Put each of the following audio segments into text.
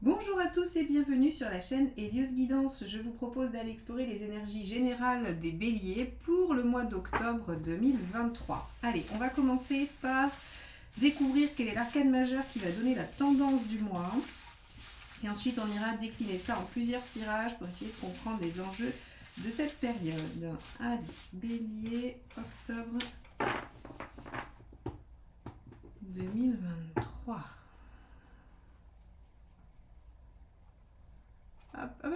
Bonjour à tous et bienvenue sur la chaîne Hélios Guidance. Je vous propose d'aller explorer les énergies générales des béliers pour le mois d'octobre 2023. Allez, on va commencer par découvrir quel est l'arcane majeur qui va donner la tendance du mois. Et ensuite, on ira décliner ça en plusieurs tirages pour essayer de comprendre les enjeux de cette période. Allez, bélier, octobre 2023.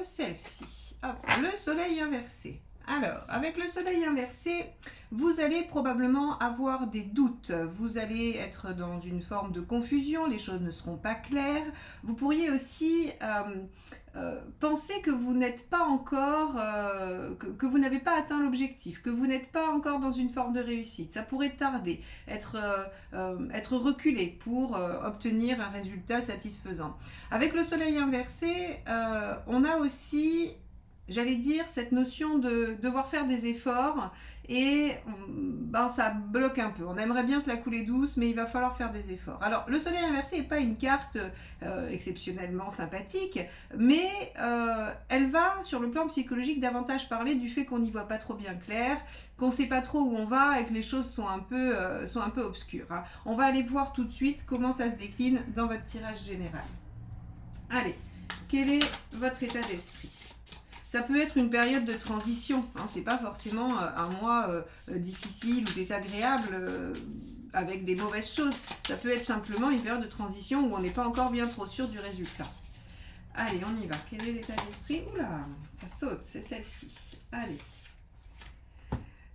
Celle-ci, le soleil inversé. Alors, avec le soleil inversé, vous allez probablement avoir des doutes. Vous allez être dans une forme de confusion, les choses ne seront pas claires. Vous pourriez aussi penser que vous n'êtes pas encore, que vous n'avez pas atteint l'objectif, que vous n'êtes pas encore dans une forme de réussite. Ça pourrait tarder, être reculé pour obtenir un résultat satisfaisant. Avec le soleil inversé, on a aussi, j'allais dire, cette notion de devoir faire des efforts et ça bloque un peu. On aimerait bien se la couler douce, mais il va falloir faire des efforts. Alors, le soleil inversé n'est pas une carte exceptionnellement sympathique, mais elle va, sur le plan psychologique, davantage parler du fait qu'on n'y voit pas trop bien clair, qu'on ne sait pas trop où on va et que les choses sont un peu obscures. Hein. On va aller voir tout de suite comment ça se décline dans votre tirage général. Allez, quel est votre état d'esprit ? Ça peut être une période de transition, hein, c'est pas forcément un mois difficile ou désagréable avec des mauvaises choses. Ça peut être simplement une période de transition où on n'est pas encore bien trop sûr du résultat. Allez, on y va. Quel est l'état d'esprit? Oula, ça saute, c'est celle-ci. Allez.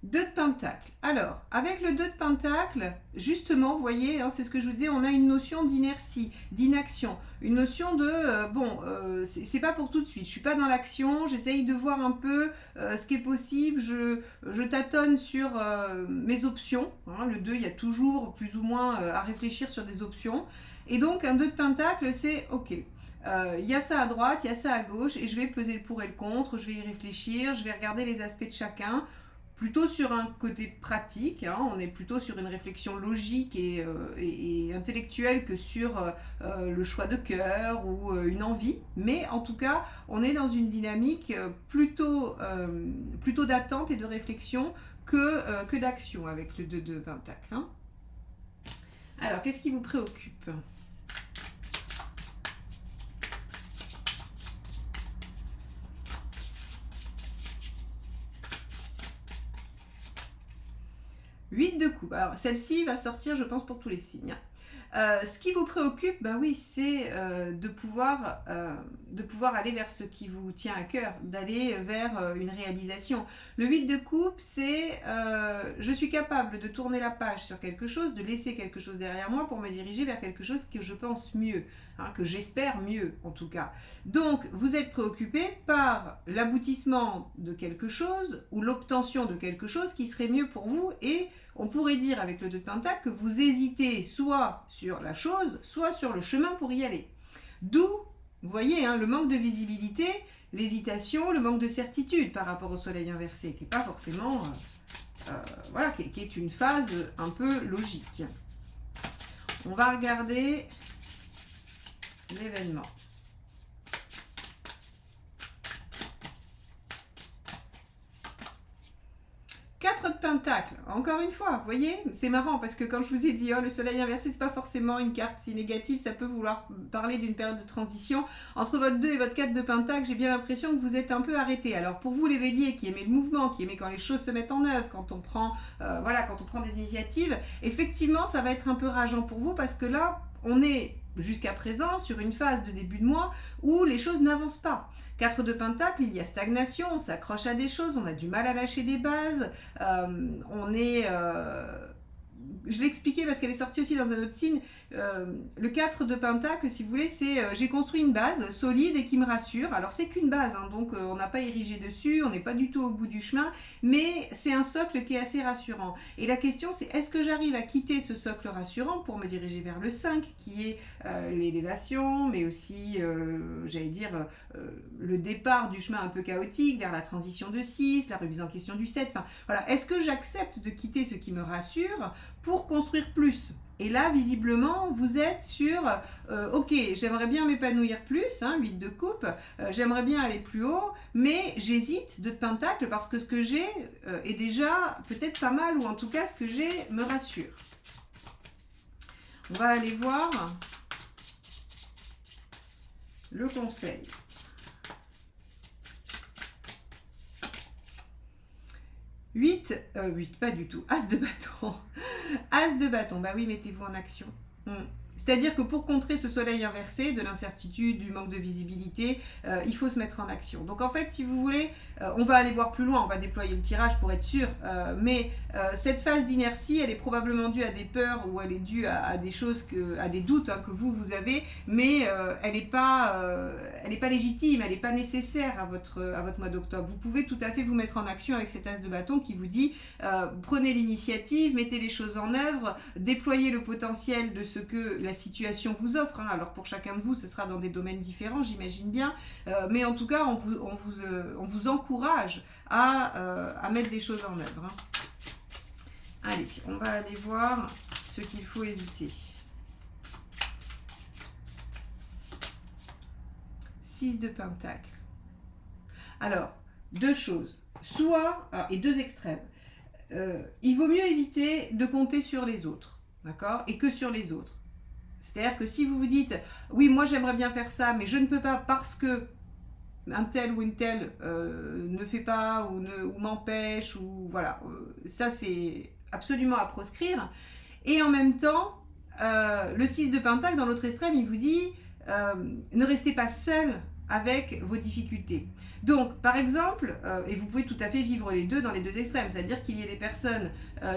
2 de Pentacle. Alors, avec le 2 de Pentacle, justement, vous voyez, hein, c'est ce que je vous disais, on a une notion d'inertie, d'inaction, une notion de, c'est pas pour tout de suite, je suis pas dans l'action, j'essaye de voir un peu ce qui est possible, je tâtonne sur mes options, hein, le 2, il y a toujours plus ou moins à réfléchir sur des options, et donc un 2 de Pentacle, c'est ok. Il y a ça à droite, il y a ça à gauche, et je vais peser le pour et le contre, je vais y réfléchir, je vais regarder les aspects de chacun, plutôt sur un côté pratique, hein, on est plutôt sur une réflexion logique et intellectuelle que sur le choix de cœur ou une envie, mais en tout cas, on est dans une dynamique plutôt d'attente et de réflexion que d'action avec le 2 de Pentacle. Hein. Alors, qu'est-ce qui vous préoccupe ? De coupe. Alors, celle-ci va sortir, je pense, pour tous les signes. Ce qui vous préoccupe, oui, c'est de pouvoir aller vers ce qui vous tient à cœur, d'aller vers une réalisation. Le 8 de coupe, c'est je suis capable de tourner la page sur quelque chose, de laisser quelque chose derrière moi pour me diriger vers quelque chose que je pense mieux, hein, que j'espère mieux en tout cas. Donc, vous êtes préoccupé par l'aboutissement de quelque chose ou l'obtention de quelque chose qui serait mieux pour vous et on pourrait dire avec le 2 de Pentacle que vous hésitez soit sur la chose, soit sur le chemin pour y aller. D'où, vous voyez, hein, le manque de visibilité, l'hésitation, le manque de certitude par rapport au soleil inversé, qui n'est pas forcément, qui est une phase un peu logique. On va regarder l'événement. 4 de Pentacle, encore une fois, vous voyez, c'est marrant parce que quand je vous ai dit, le soleil inversé, c'est pas forcément une carte si négative, ça peut vouloir parler d'une période de transition. Entre votre 2 et votre 4 de Pentacle, j'ai bien l'impression que vous êtes un peu arrêté. Alors pour vous les béliers qui aimez le mouvement, qui aimez quand les choses se mettent en œuvre, quand on prend, quand on prend des initiatives, effectivement ça va être un peu rageant pour vous parce que là, on est jusqu'à présent sur une phase de début de mois où les choses n'avancent pas. 4 de Pentacle, il y a stagnation, on s'accroche à des choses, on a du mal à lâcher des bases, on est je l'ai expliqué parce qu'elle est sortie aussi dans un autre signe. Le 4 de Pentacle, si vous voulez, c'est j'ai construit une base solide et qui me rassure. Alors c'est qu'une base, hein, donc on n'a pas érigé dessus, on n'est pas du tout au bout du chemin, mais c'est un socle qui est assez rassurant. Et la question c'est est-ce que j'arrive à quitter ce socle rassurant pour me diriger vers le 5 qui est l'élévation, mais aussi, j'allais dire, le départ du chemin un peu chaotique vers la transition de 6, la remise en question du 7. Enfin, voilà. Est-ce que j'accepte de quitter ce qui me rassure pour construire plus? Et là, visiblement, vous êtes sur ok, j'aimerais bien m'épanouir plus, hein, 8 de coupe, j'aimerais bien aller plus haut, mais j'hésite de pentacle parce que ce que j'ai est déjà peut-être pas mal, ou en tout cas ce que j'ai me rassure. On va aller voir le conseil. 8, pas du tout, As de bâton. As de bâton, bah oui, mettez-vous en action. C'est-à-dire que pour contrer ce soleil inversé, de l'incertitude, du manque de visibilité, il faut se mettre en action. Donc en fait, si vous voulez, on va aller voir plus loin, on va déployer le tirage pour être sûr, mais cette phase d'inertie, elle est probablement due à des peurs ou elle est due à des choses, à des doutes hein, que vous avez, mais elle n'est pas légitime, elle n'est pas nécessaire à votre mois d'octobre. Vous pouvez tout à fait vous mettre en action avec cet as de bâton qui vous dit prenez l'initiative, mettez les choses en œuvre, déployez le potentiel de ce que la situation vous offre. Hein. Alors pour chacun de vous, ce sera dans des domaines différents, j'imagine bien, mais en tout cas, on vous encourage à mettre des choses en œuvre. Hein. Allez, on va aller voir ce qu'il faut éviter. 6 de pentacle. Alors, deux choses. Soit, et deux extrêmes. Il vaut mieux éviter de compter sur les autres, d'accord? Et que sur les autres. C'est-à-dire que si vous vous dites, oui, moi j'aimerais bien faire ça, mais je ne peux pas parce que un tel ou une telle ne fait pas ou m'empêche, ou voilà, ça c'est absolument à proscrire. Et en même temps, le 6 de pentacle, dans l'autre extrême, il vous dit, ne restez pas seul avec vos difficultés. Donc, par exemple, et vous pouvez tout à fait vivre les deux dans les deux extrêmes, c'est-à-dire qu'il y ait des personnes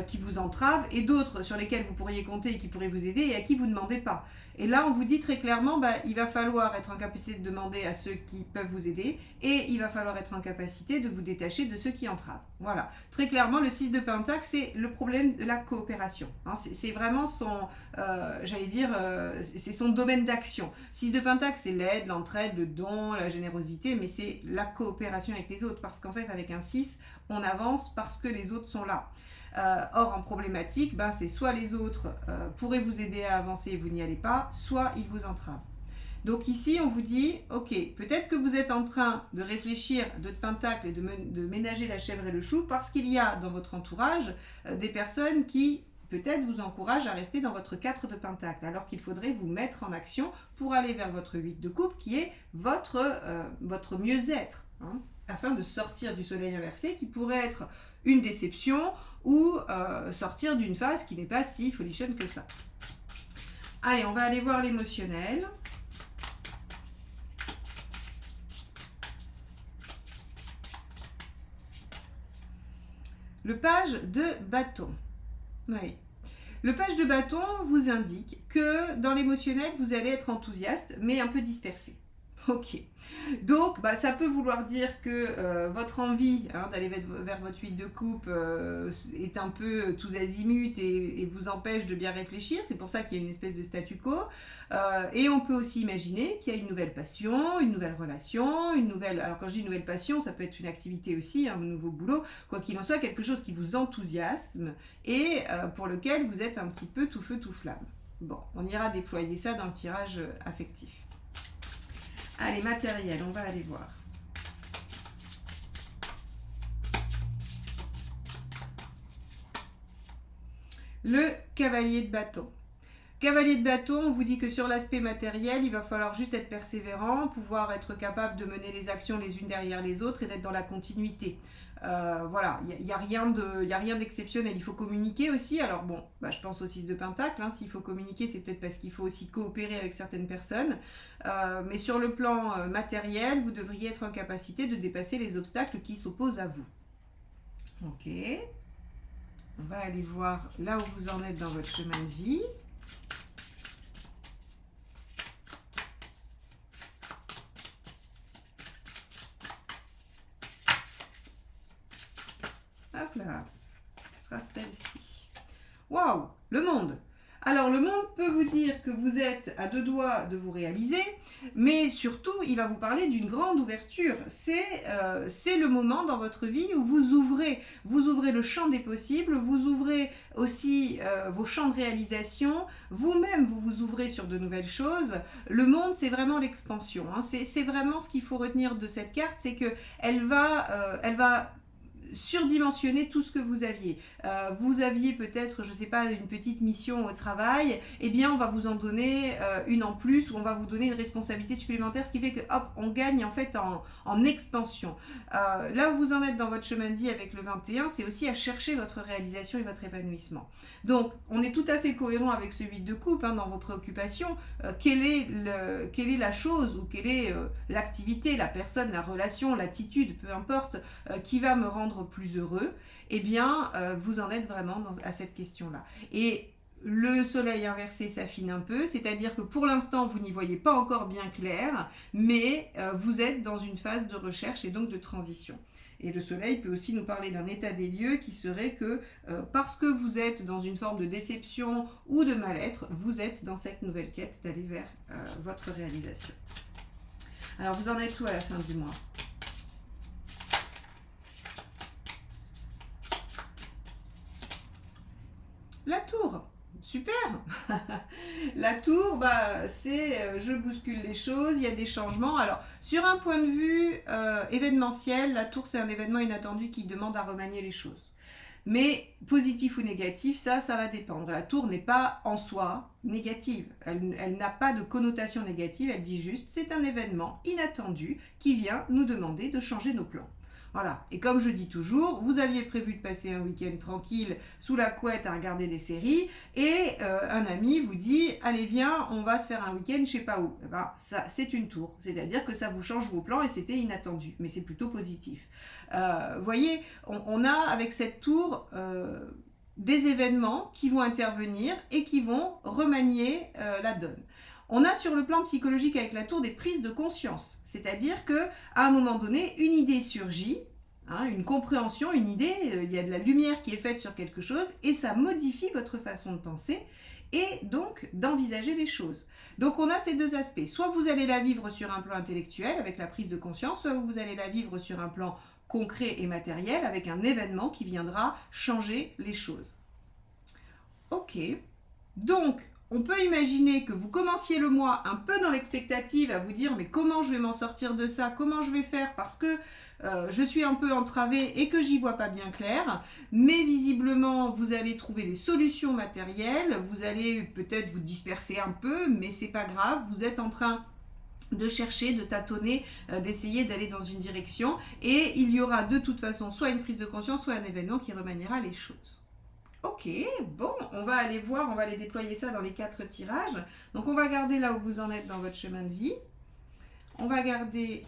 qui vous entravent et d'autres sur lesquelles vous pourriez compter et qui pourraient vous aider et à qui vous ne demandez pas. Et là, on vous dit très clairement, il va falloir être en capacité de demander à ceux qui peuvent vous aider et il va falloir être en capacité de vous détacher de ceux qui entravent. Voilà. Très clairement, le 6 de pentacle, c'est le problème de la coopération. Hein, c'est vraiment son, c'est son domaine d'action. 6 de pentacle, c'est l'aide, l'entraide, le don, la générosité, mais c'est la coopération avec les autres. Parce qu'en fait, avec un 6, on avance parce que les autres sont là. Or, en problématique, c'est soit les autres pourraient vous aider à avancer et vous n'y allez pas, soit ils vous entravent. Donc ici, on vous dit, ok, peut-être que vous êtes en train de réfléchir de pentacle et de ménager la chèvre et le chou parce qu'il y a dans votre entourage des personnes qui peut-être vous encouragent à rester dans votre 4 de pentacle, alors qu'il faudrait vous mettre en action pour aller vers votre 8 de coupe qui est votre mieux-être, hein, afin de sortir du soleil inversé qui pourrait être une déception ou sortir d'une phase qui n'est pas si folichonne que ça. Allez, on va aller voir l'émotionnel. Le page de bâton. Oui. Le page de bâton vous indique que dans l'émotionnel, vous allez être enthousiaste, mais un peu dispersé. Ok. Donc, ça peut vouloir dire que votre envie d'aller vers votre 8 de coupe est un peu tous azimuts et vous empêche de bien réfléchir. C'est pour ça qu'il y a une espèce de statu quo. Et on peut aussi imaginer qu'il y a une nouvelle passion, une nouvelle relation, une nouvelle... Alors quand je dis une nouvelle passion, ça peut être une activité aussi, un nouveau boulot. Quoi qu'il en soit, quelque chose qui vous enthousiasme et pour lequel vous êtes un petit peu tout feu, tout flamme. Bon, on ira déployer ça dans le tirage affectif. Allez, matériel, on va aller voir. Le cavalier de bâton. Cavalier de bâton, on vous dit que sur l'aspect matériel, il va falloir juste être persévérant, pouvoir être capable de mener les actions les unes derrière les autres et d'être dans la continuité. Voilà, il n'y a rien d'exceptionnel. Il faut communiquer aussi. Alors bon, je pense au 6 de pentacle. S'il faut communiquer, c'est peut-être parce qu'il faut aussi coopérer avec certaines personnes. Mais sur le plan matériel, vous devriez être en capacité de dépasser les obstacles qui s'opposent à vous. Ok. On va aller voir là où vous en êtes dans votre chemin de vie. Hop là, ce sera celle-ci. Waouh, le monde. Alors, le monde peut vous dire que vous êtes à 2 doigts de vous réaliser, mais surtout, il va vous parler d'une grande ouverture. C'est le moment dans votre vie où vous ouvrez le champ des possibles, vous ouvrez aussi vos champs de réalisation, vous-même, vous vous ouvrez sur de nouvelles choses. Le monde, c'est vraiment l'expansion, hein. C'est vraiment ce qu'il faut retenir de cette carte, c'est qu'elle va surdimensionner tout ce que vous aviez. Vous aviez peut-être, je ne sais pas, une petite mission au travail, eh bien on va vous en donner une en plus, ou on va vous donner une responsabilité supplémentaire, ce qui fait que hop, on gagne en fait en expansion. Là où vous en êtes dans votre chemin de vie avec le 21, c'est aussi à chercher votre réalisation et votre épanouissement. Donc on est tout à fait cohérent avec ce 8 de coupe, hein, dans vos préoccupations. Quelle est la chose, ou quelle est l'activité, la personne, la relation, l'attitude, peu importe, qui va me rendre plus heureux, eh bien, vous en êtes vraiment à cette question-là. Et le soleil inversé s'affine un peu, c'est-à-dire que pour l'instant, vous n'y voyez pas encore bien clair, mais vous êtes dans une phase de recherche et donc de transition. Et le soleil peut aussi nous parler d'un état des lieux qui serait que parce que vous êtes dans une forme de déception ou de mal-être, vous êtes dans cette nouvelle quête d'aller vers votre réalisation. Alors, vous en êtes où à la fin du mois ? La tour, super. La tour, c'est je bouscule les choses, il y a des changements. Alors, sur un point de vue événementiel, la tour, c'est un événement inattendu qui demande à remanier les choses. Mais positif ou négatif, ça va dépendre. La tour n'est pas en soi négative. Elle n'a pas de connotation négative, elle dit juste c'est un événement inattendu qui vient nous demander de changer nos plans. Voilà, et comme je dis toujours, vous aviez prévu de passer un week-end tranquille sous la couette à regarder des séries, et un ami vous dit « Allez viens, on va se faire un week-end je sais pas où ». Ça, c'est une tour, c'est-à-dire que ça vous change vos plans et c'était inattendu, mais c'est plutôt positif. Vous voyez, on a avec cette tour des événements qui vont intervenir et qui vont remanier la donne. On a sur le plan psychologique avec la tour des prises de conscience, c'est-à-dire qu'à un moment donné, une idée surgit, hein, une compréhension, une idée, il y a de la lumière qui est faite sur quelque chose et ça modifie votre façon de penser et donc d'envisager les choses. Donc on a ces deux aspects, soit vous allez la vivre sur un plan intellectuel avec la prise de conscience, soit vous allez la vivre sur un plan concret et matériel avec un événement qui viendra changer les choses. Ok, donc on peut imaginer que vous commenciez le mois un peu dans l'expectative à vous dire mais comment je vais m'en sortir de ça, comment je vais faire parce que je suis un peu entravée et que j'y vois pas bien clair, mais visiblement vous allez trouver des solutions matérielles, vous allez peut-être vous disperser un peu, mais c'est pas grave, vous êtes en train de chercher, de tâtonner, d'essayer d'aller dans une direction et il y aura de toute façon soit une prise de conscience, soit un événement qui remaniera les choses. Ok, bon, on va aller voir, on va aller déployer ça dans les 4 tirages. Donc on va garder là où vous en êtes dans votre chemin de vie. On va garder,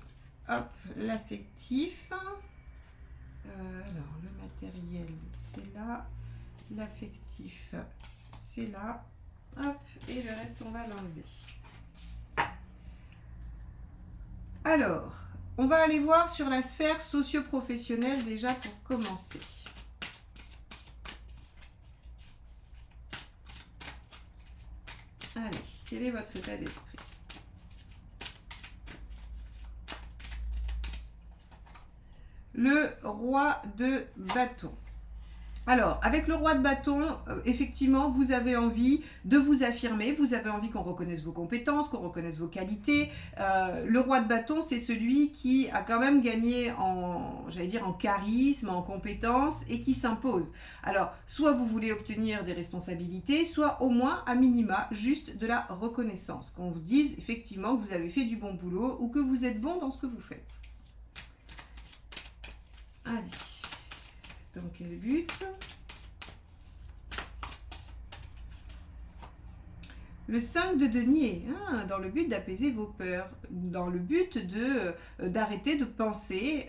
hop, l'affectif. Alors, le matériel, c'est là. L'affectif, c'est là. Hop, et le reste, on va l'enlever. Alors, on va aller voir sur la sphère socio-professionnelle déjà pour commencer. Allez, quel est votre état d'esprit? Le roi de bâton. Alors, avec le roi de bâton, effectivement, vous avez envie de vous affirmer, vous avez envie qu'on reconnaisse vos compétences, qu'on reconnaisse vos qualités. Le roi de bâton, c'est celui qui a quand même gagné en charisme, en compétences et qui s'impose. Alors, soit vous voulez obtenir des responsabilités, soit au moins, à minima, juste de la reconnaissance. Qu'on vous dise effectivement que vous avez fait du bon boulot ou que vous êtes bon dans ce que vous faites. Allez. Dans quel but? Le 5 de denier, dans le but d'apaiser vos peurs, dans le but d'arrêter de penser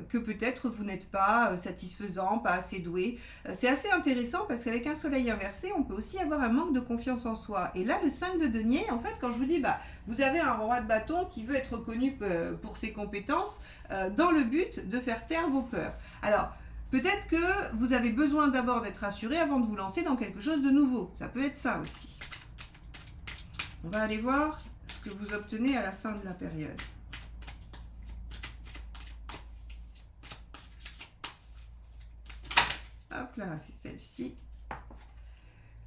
que peut-être vous n'êtes pas satisfaisant, pas assez doué. C'est assez intéressant parce qu'avec un soleil inversé, on peut aussi avoir un manque de confiance en soi. Et là, le 5 de denier, en fait, quand je vous dis, vous avez un roi de bâton qui veut être reconnu pour ses compétences dans le but de faire taire vos peurs. Alors, peut-être que vous avez besoin d'abord d'être rassuré avant de vous lancer dans quelque chose de nouveau. Ça peut être ça aussi. On va aller voir ce que vous obtenez à la fin de la période. Hop là, c'est celle-ci.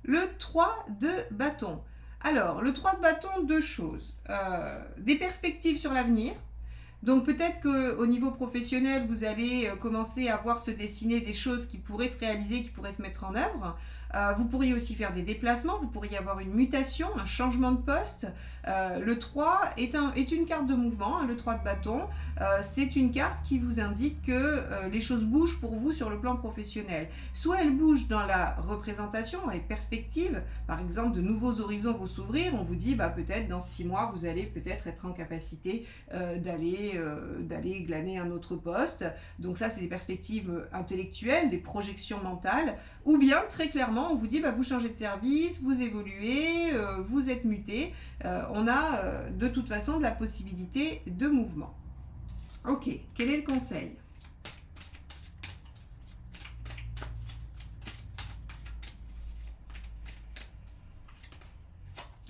Le 3 de bâton. Alors, le 3 de bâton, deux choses. Des perspectives sur l'avenir. Donc peut-être qu'au niveau professionnel, vous allez commencer à voir se dessiner des choses qui pourraient se réaliser, qui pourraient se mettre en œuvre. Vous pourriez aussi faire des déplacements, vous pourriez avoir une mutation, un changement de poste. Le 3 est une carte de mouvement, le 3 de bâton. C'est une carte qui vous indique que les choses bougent pour vous sur le plan professionnel. Soit elles bougent dans la représentation, dans les perspectives. Par exemple, de nouveaux horizons vont s'ouvrir. On vous dit peut-être dans 6 mois, vous allez peut-être être en capacité d'aller glaner un autre poste. Donc ça, c'est des perspectives intellectuelles, des projections mentales. Ou bien, très clairement, on vous dit, vous changez de service, vous évoluez, vous êtes muté. On a de toute façon de la possibilité de mouvement. Ok, quel est le conseil ?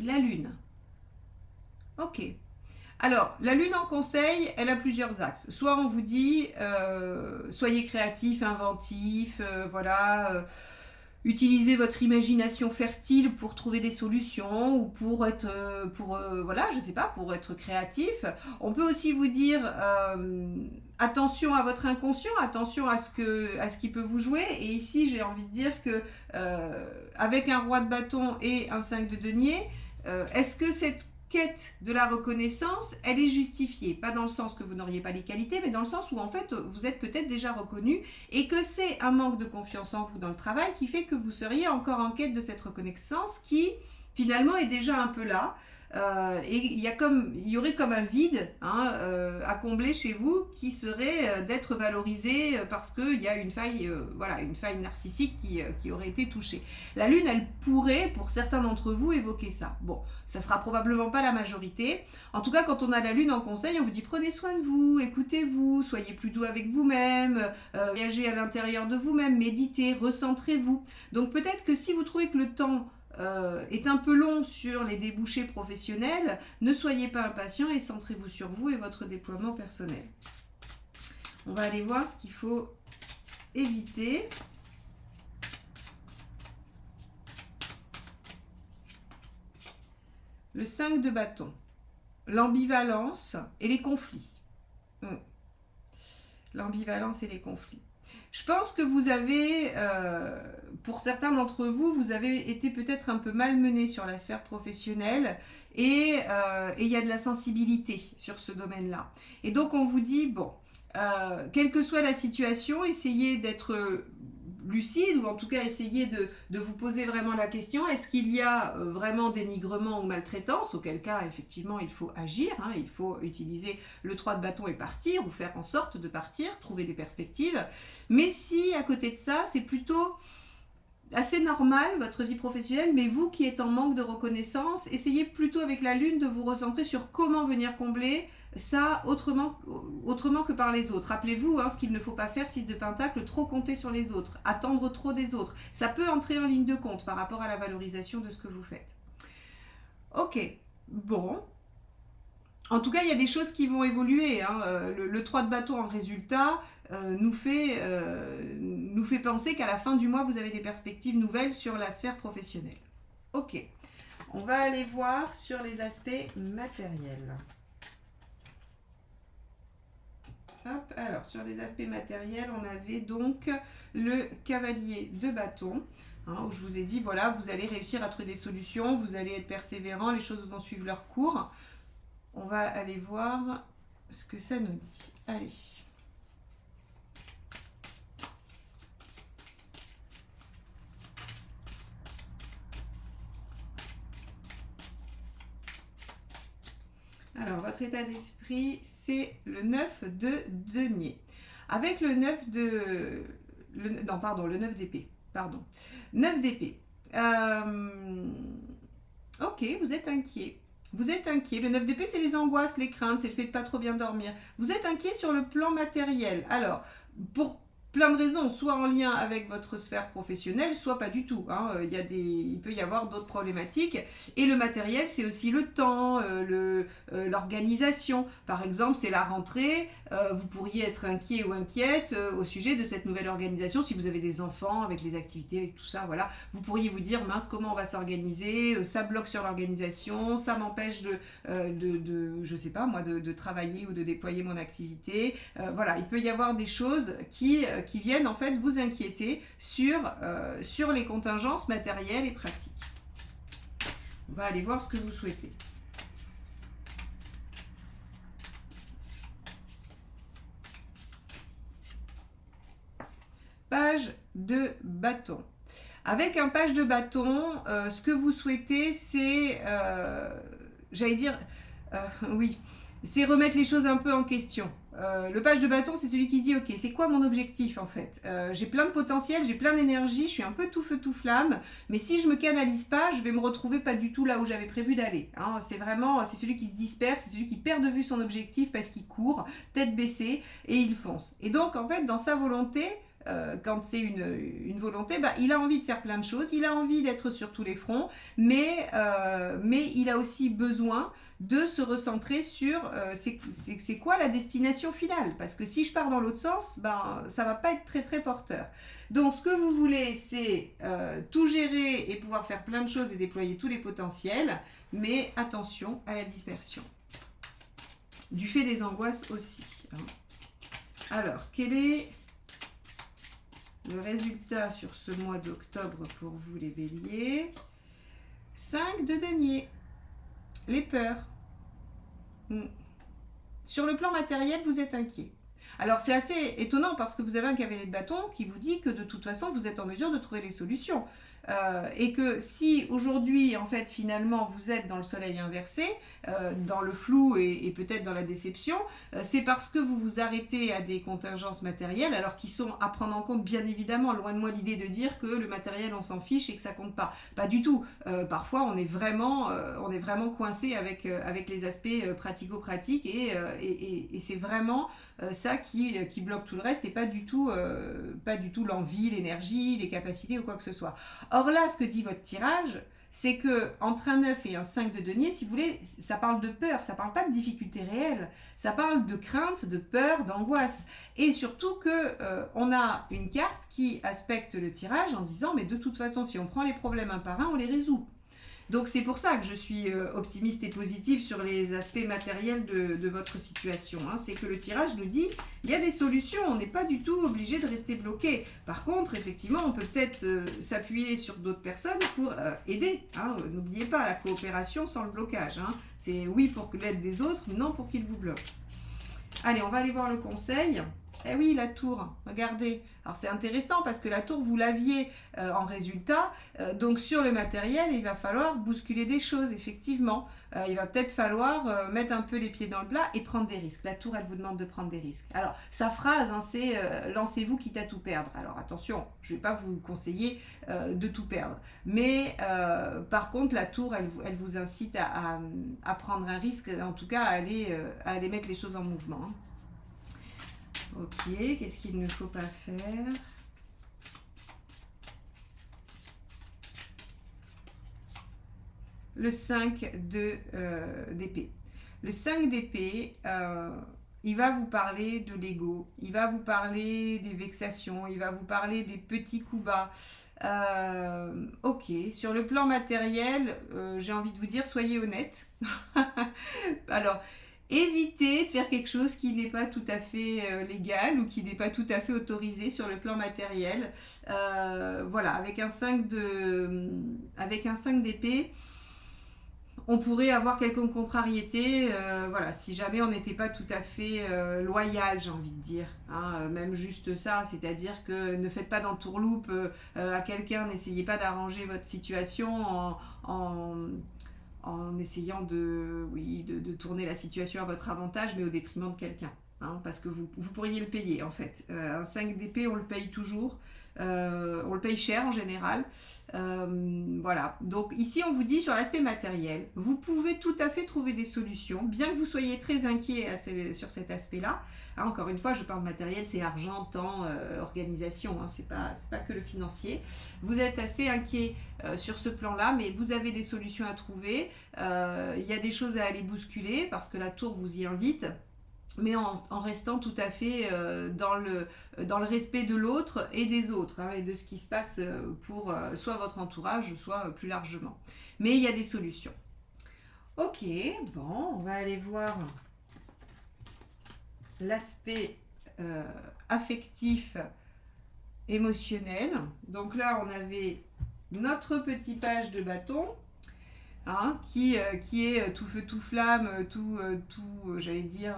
La lune. Ok. Alors, la lune en conseil, elle a plusieurs axes. Soit on vous dit, soyez créatif, inventif, utilisez votre imagination fertile pour trouver des solutions ou pour être, pour être créatif. On peut aussi vous dire, attention à votre inconscient, attention à ce qui peut vous jouer. Et ici, j'ai envie de dire que avec un roi de bâton et un 5 de denier, est-ce que cette quête de la reconnaissance, elle est justifiée. Pas dans le sens que vous n'auriez pas les qualités, mais dans le sens où en fait vous êtes peut-être déjà reconnu et que c'est un manque de confiance en vous dans le travail qui fait que vous seriez encore en quête de cette reconnaissance qui finalement est déjà un peu là. Et il y aurait comme un vide à combler chez vous qui serait d'être valorisé parce qu'il y a une faille narcissique qui aurait été touchée. La lune, elle pourrait, pour certains d'entre vous, évoquer ça. Bon, ça sera probablement pas la majorité. En tout cas, quand on a la lune en conseil, on vous dit prenez soin de vous, écoutez-vous, soyez plus doux avec vous-même, voyagez à l'intérieur de vous-même, méditez, recentrez-vous. Donc peut-être que si vous trouvez que le temps est un peu long sur les débouchés professionnels, ne soyez pas impatient et centrez-vous sur vous et votre déploiement personnel. On va aller voir ce qu'il faut éviter. Le 5 de bâton, l'ambivalence et les conflits. L'ambivalence et les conflits. Je pense que vous avez, pour certains d'entre vous, vous avez été peut-être un peu malmené sur la sphère professionnelle et il y a de la sensibilité sur ce domaine-là. Et donc on vous dit, quelle que soit la situation, essayez d'être lucide ou en tout cas essayez de vous poser vraiment la question, est-ce qu'il y a vraiment dénigrement ou maltraitance, auquel cas effectivement il faut agir, il faut utiliser le 3 de bâton et partir ou faire en sorte de partir, trouver des perspectives. Mais si à côté de ça c'est plutôt assez normal votre vie professionnelle, mais vous qui êtes en manque de reconnaissance, essayez plutôt avec la lune de vous recentrer sur comment venir combler ça autrement que par les autres. Rappelez-vous ce qu'il ne faut pas faire, 6 de pentacle, trop compter sur les autres, attendre trop des autres. Ça peut entrer en ligne de compte par rapport à la valorisation de ce que vous faites. Ok, bon. En tout cas, il y a des choses qui vont évoluer. Le 3 de bâton en résultat nous fait penser qu'à la fin du mois, vous avez des perspectives nouvelles sur la sphère professionnelle. Ok, on va aller voir sur les aspects matériels. Hop, alors, sur les aspects matériels, on avait donc le cavalier de bâton, où je vous ai dit, voilà, vous allez réussir à trouver des solutions, vous allez être persévérant, les choses vont suivre leur cours. On va aller voir ce que ça nous dit. Allez. Alors, votre état d'esprit, c'est le 9 de denier. Avec le 9 de... non, pardon, le 9 d'épée. Pardon. 9 d'épée. Ok, vous êtes inquiet. Vous êtes inquiet. Le 9 d'épée, c'est les angoisses, les craintes, c'est le fait de pas trop bien dormir. Vous êtes inquiet sur le plan matériel. Alors, pour plein de raisons, soit en lien avec votre sphère professionnelle, soit pas du tout. Hein. Il peut y avoir d'autres problématiques. Et le matériel, c'est aussi le temps, l'organisation. Par exemple, c'est la rentrée. Vous pourriez être inquiet ou inquiète au sujet de cette nouvelle organisation. Si vous avez des enfants, avec les activités, avec tout ça, voilà. Vous pourriez vous dire, mince, comment on va s'organiser? Ça bloque sur l'organisation, ça m'empêche je sais pas moi, de travailler ou de déployer mon activité. Voilà, il peut y avoir des choses qui viennent en fait vous inquiéter sur les contingences matérielles et pratiques. On va aller voir ce que vous souhaitez. Page de bâton. Avec un page de bâton, ce que vous souhaitez, c'est, j'allais dire, oui, c'est remettre les choses un peu en question. Le page de bâton, c'est celui qui se dit, ok, c'est quoi mon objectif en fait? J'ai plein de potentiel, j'ai plein d'énergie, je suis un peu tout feu tout flamme, mais si je me canalise pas, je vais me retrouver pas du tout là où j'avais prévu d'aller. Hein. C'est celui qui se disperse, c'est celui qui perd de vue son objectif parce qu'il court, tête baissée, et il fonce. Et donc en fait, dans sa volonté, quand c'est une volonté, il a envie de faire plein de choses, il a envie d'être sur tous les fronts, mais il a aussi besoin de se recentrer sur c'est quoi la destination finale, parce que si je pars dans l'autre sens, ça va pas être très très porteur. Donc ce que vous voulez, c'est tout gérer et pouvoir faire plein de choses et déployer tous les potentiels, mais attention à la dispersion. Du fait des angoisses aussi. Hein. Alors, quel est le résultat sur ce mois d'octobre pour vous les béliers? 5 de denier. Les peurs. Sur le plan matériel, vous êtes inquiet. Alors c'est assez étonnant parce que vous avez un cavalier de bâton qui vous dit que de toute façon vous êtes en mesure de trouver les solutions. Et que si aujourd'hui en fait finalement vous êtes dans le soleil inversé, dans le flou et peut-être dans la déception, c'est parce que vous vous arrêtez à des contingences matérielles, alors qui sont à prendre en compte bien évidemment. Loin de moi l'idée de dire que le matériel on s'en fiche et que ça compte pas du tout. Parfois on est vraiment coincé avec les aspects pratico-pratiques et c'est vraiment ça qui bloque tout le reste et pas du tout l'envie, l'énergie, les capacités ou quoi que ce soit. Or là, ce que dit votre tirage, c'est que entre un 9 et un 5 de denier, si vous voulez, ça parle de peur, ça parle pas de difficultés réelles, ça parle de crainte, de peur, d'angoisse. Et surtout que on a une carte qui aspecte le tirage en disant, mais de toute façon, si on prend les problèmes un par un, on les résout. Donc c'est pour ça que je suis optimiste et positive sur les aspects matériels de votre situation. Hein. C'est que le tirage nous dit, il y a des solutions, on n'est pas du tout obligé de rester bloqué. Par contre, effectivement, on peut peut-être s'appuyer sur d'autres personnes pour aider. Hein. N'oubliez pas, la coopération sans le blocage. Hein. C'est oui pour l'aide des autres, non pour qu'ils vous bloquent. Allez, on va aller voir le conseil. Eh oui, la tour, regardez. Alors c'est intéressant parce que la tour, vous l'aviez en résultat. Donc sur le matériel, il va falloir bousculer des choses, effectivement. Il va peut-être falloir mettre un peu les pieds dans le plat et prendre des risques. La tour, elle vous demande de prendre des risques. Alors, sa phrase, hein, c'est lancez-vous quitte à tout perdre. Alors attention, je ne vais pas vous conseiller de tout perdre. Mais par contre, la tour, elle vous incite à prendre un risque, en tout cas à aller mettre les choses en mouvement. Hein. Ok, qu'est-ce qu'il ne faut pas faire? Le 5 d'épée. Le 5 d'épée, il va vous parler de l'ego, il va vous parler des vexations, il va vous parler des petits coups bas. Ok, sur le plan matériel, j'ai envie de vous dire, soyez honnête. Alors, évitez de faire quelque chose qui n'est pas tout à fait légal ou qui n'est pas tout à fait autorisé sur le plan matériel. Voilà, avec un 5 d'épée, on pourrait avoir quelques contrariétés, voilà, si jamais on n'était pas tout à fait loyal, j'ai envie de dire. Hein, même juste ça, c'est-à-dire que ne faites pas d'entourloupe à quelqu'un, n'essayez pas d'arranger votre situation en en essayant de tourner la situation à votre avantage, mais au détriment de quelqu'un. Hein, parce que vous pourriez le payer en fait. Un 5 d'épée, on le paye toujours. On le paye cher en général. Voilà. Donc ici, on vous dit sur l'aspect matériel, vous pouvez tout à fait trouver des solutions, bien que vous soyez très inquiet sur cet aspect-là. Hein, encore une fois, je parle matériel, c'est argent, temps, organisation. Hein, c'est pas que le financier. Vous êtes assez inquiet sur ce plan-là, mais vous avez des solutions à trouver. Il y a des choses à aller bousculer parce que la tour vous y invite, mais en restant tout à fait dans le respect de l'autre et des autres, hein, et de ce qui se passe pour soit votre entourage, soit plus largement. Mais il y a des solutions. Ok, bon, on va aller voir l'aspect affectif, émotionnel. Donc là, on avait notre petit page de bâton. Hein, qui est tout feu tout flamme, j'allais dire,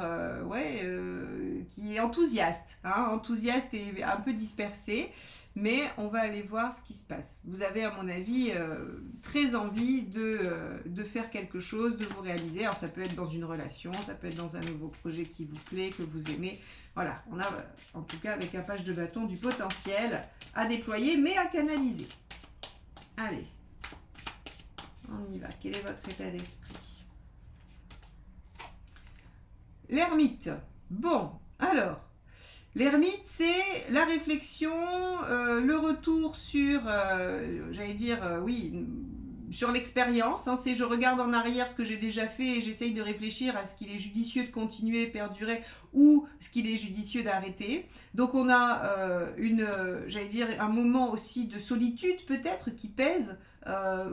qui est enthousiaste, hein, enthousiaste et un peu dispersé, mais on va aller voir ce qui se passe. Vous avez à mon avis très envie de faire quelque chose, de vous réaliser. Alors ça peut être dans une relation, ça peut être dans un nouveau projet qui vous plaît, que vous aimez. Voilà, on a en tout cas avec un page de bâton du potentiel à déployer, mais à canaliser. Allez. On y va. Quel est votre état d'esprit? L'ermite. Bon, alors, l'ermite, c'est la réflexion, le retour sur, j'allais dire, oui, sur l'expérience. Hein, c'est je regarde en arrière ce que j'ai déjà fait et j'essaye de réfléchir à ce qu'il est judicieux de continuer, perdurer, ou ce qu'il est judicieux d'arrêter. Donc on a j'allais dire, un moment aussi de solitude peut-être qui pèse.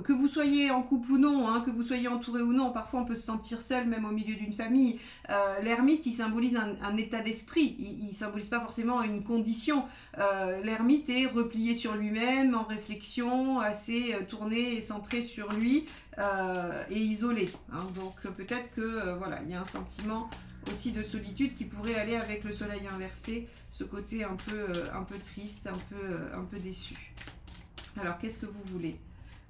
Que vous soyez en couple ou non, hein, que vous soyez entouré ou non, parfois on peut se sentir seul même au milieu d'une famille. L'ermite, il symbolise un état d'esprit, il ne symbolise pas forcément une condition. L'ermite est replié sur lui-même, en réflexion, assez tourné et centré sur lui et isolé. Hein. Donc peut-être que voilà, il y a un sentiment aussi de solitude qui pourrait aller avec le soleil inversé, ce côté un peu triste, un peu déçu. Alors qu'est-ce que vous voulez ?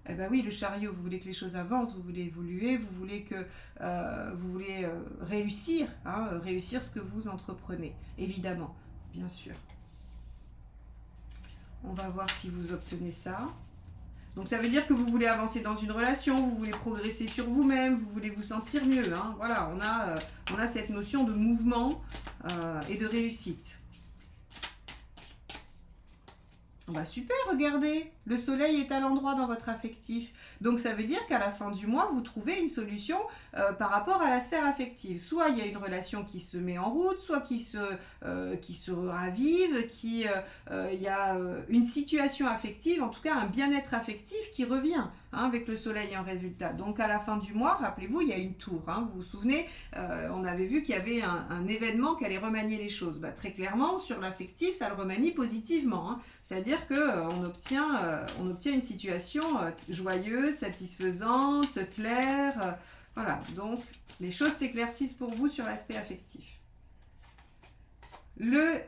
Eh ben oui, le chariot, vous voulez que les choses avancent, vous voulez évoluer, vous voulez réussir, hein, réussir ce que vous entreprenez, évidemment, bien sûr. On va voir si vous obtenez ça. Donc ça veut dire que vous voulez avancer dans une relation, vous voulez progresser sur vous-même, vous voulez vous sentir mieux. Hein. Voilà, on a cette notion de mouvement et de réussite. Bah super, regardez, le soleil est à l'endroit dans votre affectif. Donc ça veut dire qu'à la fin du mois, vous trouvez une solution par rapport à la sphère affective. Soit il y a une relation qui se met en route, soit qui se ravive, il y a une situation affective, en tout cas un bien-être affectif qui revient, hein, avec le soleil en résultat. Donc à la fin du mois, rappelez-vous, il y a une tour. Hein, vous vous souvenez, on avait vu qu'il y avait un événement qui allait remanier les choses. Bah, très clairement, sur l'affectif, ça le remanie positivement. Hein. C'est-à-dire qu'on obtient une situation joyeuse, satisfaisante, claire. Voilà, donc les choses s'éclaircissent pour vous sur l'aspect affectif. Le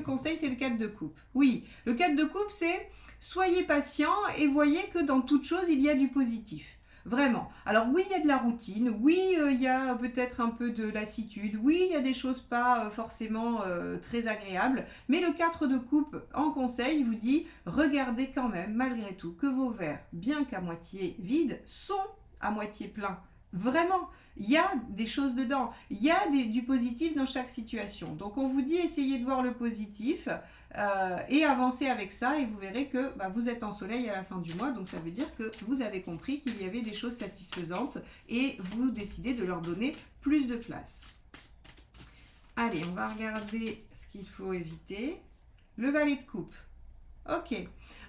conseil, c'est le 4 de coupe. Oui, le 4 de coupe, c'est soyez patient et voyez que dans toute chose, il y a du positif. Vraiment. Alors oui, il y a de la routine, oui, il y a peut-être un peu de lassitude, oui, il y a des choses pas forcément très agréables, mais le 4 de coupe en conseil vous dit, regardez quand même, malgré tout, que vos verres, bien qu'à moitié vides, sont à moitié pleins. Vraiment, il y a des choses dedans, il y a du positif dans chaque situation. Donc on vous dit, essayez de voir le positif et avancez avec ça et vous verrez que vous êtes en soleil à la fin du mois. Donc ça veut dire que vous avez compris qu'il y avait des choses satisfaisantes et vous décidez de leur donner plus de place. Allez, on va regarder ce qu'il faut éviter. Le valet de coupe. Ok,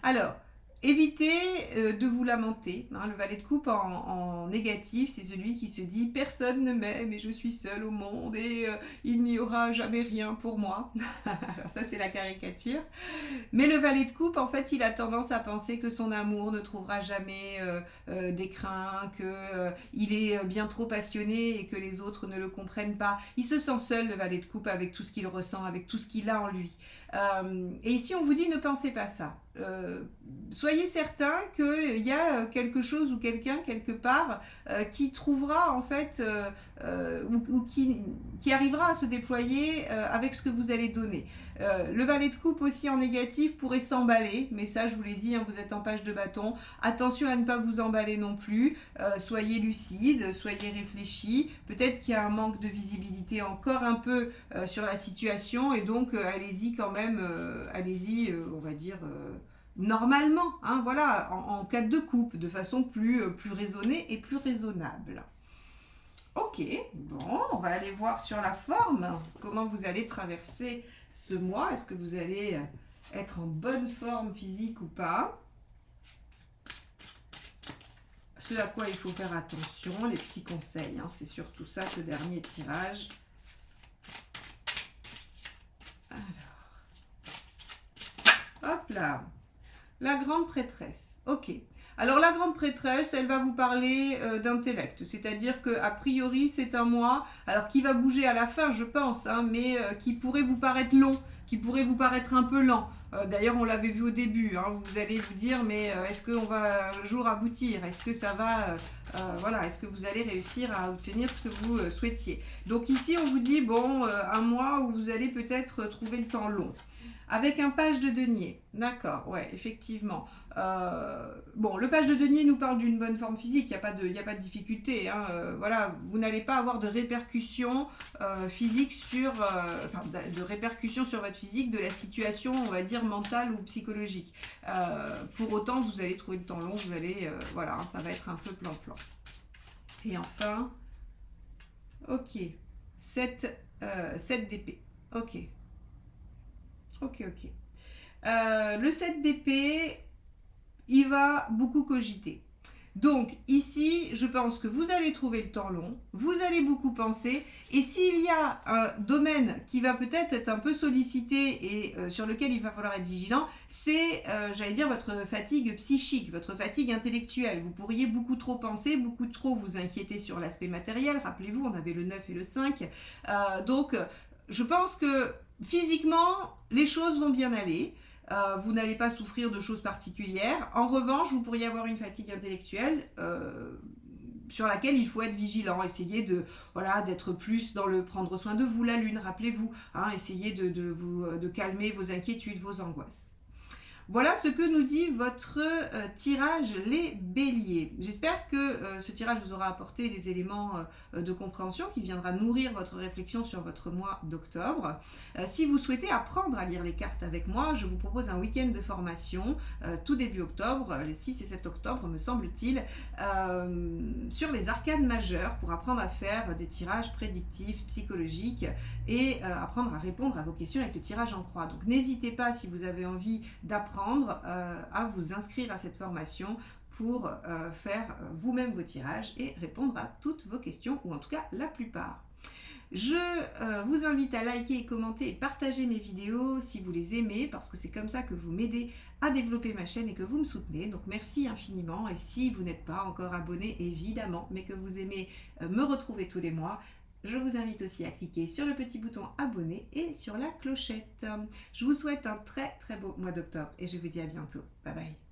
alors... évitez de vous lamenter. Hein, le valet de coupe en négatif, c'est celui qui se dit « personne ne m'aime et je suis seul au monde et il n'y aura jamais rien pour moi ». Alors ça, c'est la caricature. Mais le valet de coupe, en fait, il a tendance à penser que son amour ne trouvera jamais d'écrin, qu'il est bien trop passionné et que les autres ne le comprennent pas. Il se sent seul, le valet de coupe, avec tout ce qu'il ressent, avec tout ce qu'il a en lui. Et ici, on vous dit « ne pensez pas ça ». soyez certain qu'il y a quelque chose ou quelqu'un quelque part qui trouvera en fait ou qui arrivera à se déployer avec ce que vous allez donner. Le valet de coupe aussi en négatif pourrait s'emballer, mais ça je vous l'ai dit, hein, vous êtes en page de bâton. Attention à ne pas vous emballer non plus, soyez lucide, soyez réfléchi. Peut-être qu'il y a un manque de visibilité encore un peu sur la situation et donc allez-y quand même, allez-y, on va dire normalement, hein, voilà, en cas de coupe, de façon plus raisonnée et plus raisonnable. Ok, bon, on va aller voir sur la forme, comment vous allez traverser ce mois. Est-ce que vous allez être en bonne forme physique ou pas? Ce à quoi il faut faire attention, les petits conseils, hein, c'est surtout ça, ce dernier tirage. Alors, hop là, la grande prêtresse, ok. Alors la grande prêtresse, elle va vous parler d'intellect, c'est-à-dire que a priori c'est un mois, alors qui va bouger à la fin je pense, hein, mais qui pourrait vous paraître long, qui pourrait vous paraître un peu lent. D'ailleurs on l'avait vu au début, hein, vous allez vous dire mais est-ce qu'on va un jour aboutir? Est-ce que ça va, voilà, est-ce que vous allez réussir à obtenir ce que vous souhaitiez? Donc ici on vous dit bon, un mois où vous allez peut-être trouver le temps long. Avec un page de denier, d'accord, ouais, effectivement. Bon, le page de denier nous parle d'une bonne forme physique, il n'y a pas de difficulté. Hein, voilà, vous n'allez pas avoir de répercussions physiques sur, enfin, de répercussions sur votre physique de la situation, on va dire, mentale ou psychologique. Pour autant, vous allez trouver le temps long, vous allez, voilà, ça va être un peu plan-plan. Et enfin, ok, 7 d'épée, ok. Ok. Le 7 d'épée, il va beaucoup cogiter. Donc ici, je pense que vous allez trouver le temps long, vous allez beaucoup penser, et s'il y a un domaine qui va peut-être être un peu sollicité et sur lequel il va falloir être vigilant, c'est, j'allais dire, votre fatigue psychique, votre fatigue intellectuelle. Vous pourriez beaucoup trop penser, beaucoup trop vous inquiéter sur l'aspect matériel. Rappelez-vous, on avait le 9 et le 5. Donc, je pense que physiquement, les choses vont bien aller. Vous n'allez pas souffrir de choses particulières. En revanche, vous pourriez avoir une fatigue intellectuelle sur laquelle il faut être vigilant. Essayez de, voilà, d'être plus dans le prendre soin de vous, la lune, rappelez-vous. Hein, essayez de calmer vos inquiétudes, vos angoisses. Voilà ce que nous dit votre tirage les béliers. J'espère que ce tirage vous aura apporté des éléments de compréhension qui viendra nourrir votre réflexion sur votre mois d'octobre. Si vous souhaitez apprendre à lire les cartes avec moi, je vous propose un week-end de formation tout début octobre, les 6 et 7 octobre me semble-t-il, sur les arcanes majeures pour apprendre à faire des tirages prédictifs, psychologiques et apprendre à répondre à vos questions avec le tirage en croix. Donc n'hésitez pas si vous avez envie d'apprendre à vous inscrire à cette formation pour faire vous-même vos tirages et répondre à toutes vos questions, ou en tout cas la plupart. Je vous invite à liker, commenter et partager mes vidéos si vous les aimez, parce que c'est comme ça que vous m'aidez à développer ma chaîne et que vous me soutenez. Donc merci infiniment, et si vous n'êtes pas encore abonné évidemment, mais que vous aimez me retrouver tous les mois, je vous invite aussi à cliquer sur le petit bouton abonner et sur la clochette. Je vous souhaite un très beau mois d'octobre et je vous dis à bientôt. Bye bye.